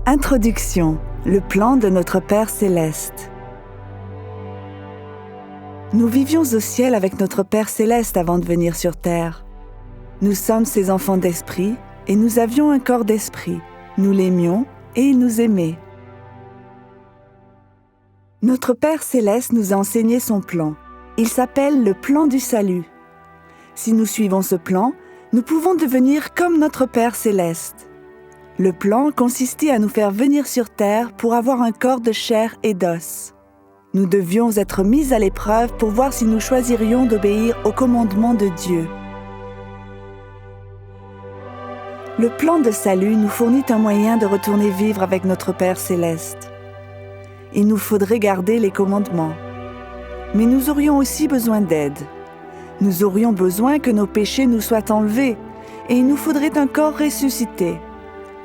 Introduction, le plan de notre Père Céleste. Nous vivions au ciel avec notre Père Céleste avant de venir sur terre. Nous sommes ses enfants d'esprit et nous avions un corps d'esprit. Nous l'aimions et il nous aimait. Notre Père Céleste nous a enseigné son plan. Il s'appelle le plan du salut. Si nous suivons ce plan, nous pouvons devenir comme notre Père Céleste. Le plan consistait à nous faire venir sur terre pour avoir un corps de chair et d'os. Nous devions être mis à l'épreuve pour voir si nous choisirions d'obéir au commandement de Dieu. Le plan de salut nous fournit un moyen de retourner vivre avec notre Père Céleste. Il nous faudrait garder les commandements. Mais nous aurions aussi besoin d'aide. Nous aurions besoin que nos péchés nous soient enlevés et il nous faudrait un corps ressuscité.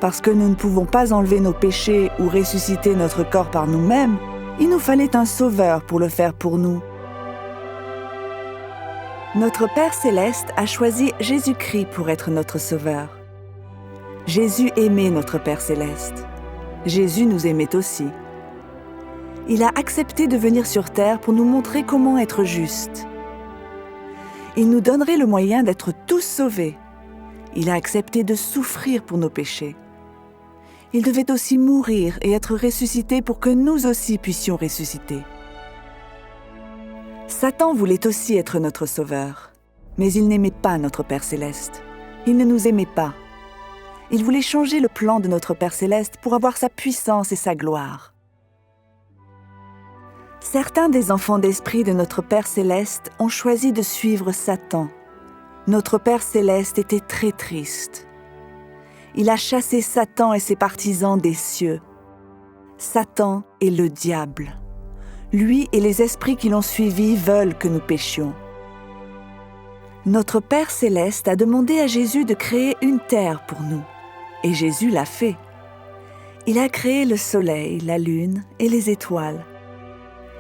Parce que nous ne pouvons pas enlever nos péchés ou ressusciter notre corps par nous-mêmes, il nous fallait un sauveur pour le faire pour nous. Notre Père Céleste a choisi Jésus-Christ pour être notre sauveur. Jésus aimait notre Père Céleste. Jésus nous aimait aussi. Il a accepté de venir sur terre pour nous montrer comment être juste. Il nous donnerait le moyen d'être tous sauvés. Il a accepté de souffrir pour nos péchés. Il devait aussi mourir et être ressuscité pour que nous aussi puissions ressusciter. Satan voulait aussi être notre sauveur, mais il n'aimait pas notre Père Céleste. Il ne nous aimait pas. Il voulait changer le plan de notre Père Céleste pour avoir sa puissance et sa gloire. Certains des enfants d'esprit de notre Père Céleste ont choisi de suivre Satan. Notre Père Céleste était très triste. Il a chassé Satan et ses partisans des cieux. Satan est le diable. Lui et les esprits qui l'ont suivi veulent que nous péchions. Notre Père Céleste a demandé à Jésus de créer une terre pour nous. Et Jésus l'a fait. Il a créé le soleil, la lune et les étoiles.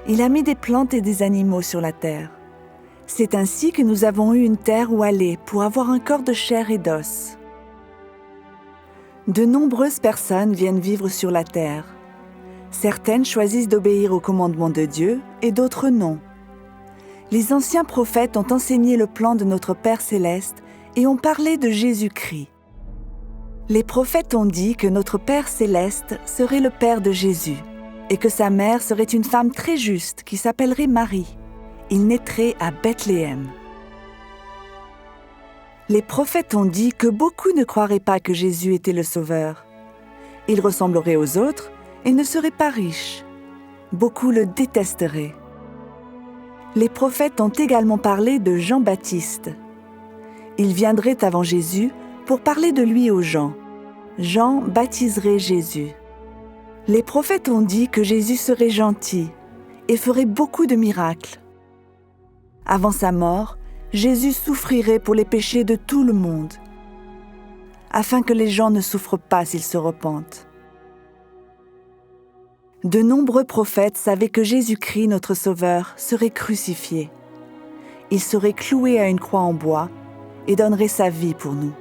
Il a mis des plantes et des animaux sur la terre. C'est ainsi que nous avons eu une terre où aller pour avoir un corps de chair et d'os. De nombreuses personnes viennent vivre sur la terre. Certaines choisissent d'obéir aux commandements de Dieu et d'autres non. Les anciens prophètes ont enseigné le plan de notre Père Céleste et ont parlé de Jésus-Christ. Les prophètes ont dit que notre Père Céleste serait le Père de Jésus et que sa mère serait une femme très juste qui s'appellerait Marie. Il naîtrait à Bethléem. Les prophètes ont dit que beaucoup ne croiraient pas que Jésus était le Sauveur. Il ressemblerait aux autres et ne serait pas riche. Beaucoup le détesteraient. Les prophètes ont également parlé de Jean-Baptiste. Il viendrait avant Jésus pour parler de lui aux gens. Jean baptiserait Jésus. Les prophètes ont dit que Jésus serait gentil et ferait beaucoup de miracles. Avant sa mort, Jésus souffrirait pour les péchés de tout le monde, afin que les gens ne souffrent pas s'ils se repentent. De nombreux prophètes savaient que Jésus-Christ, notre Sauveur, serait crucifié. Il serait cloué à une croix en bois et donnerait sa vie pour nous.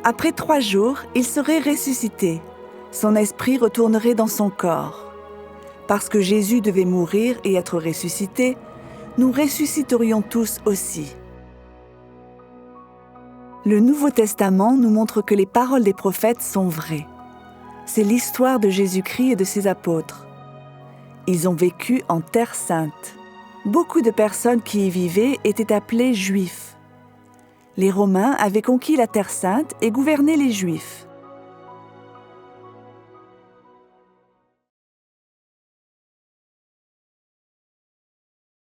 Après 3 jours, il serait ressuscité. Son esprit retournerait dans son corps. Parce que Jésus devait mourir et être ressuscité, nous ressusciterions tous aussi. Le Nouveau Testament nous montre que les paroles des prophètes sont vraies. C'est l'histoire de Jésus-Christ et de ses apôtres. Ils ont vécu en Terre Sainte. Beaucoup de personnes qui y vivaient étaient appelées Juifs. Les Romains avaient conquis la Terre Sainte et gouverné les Juifs.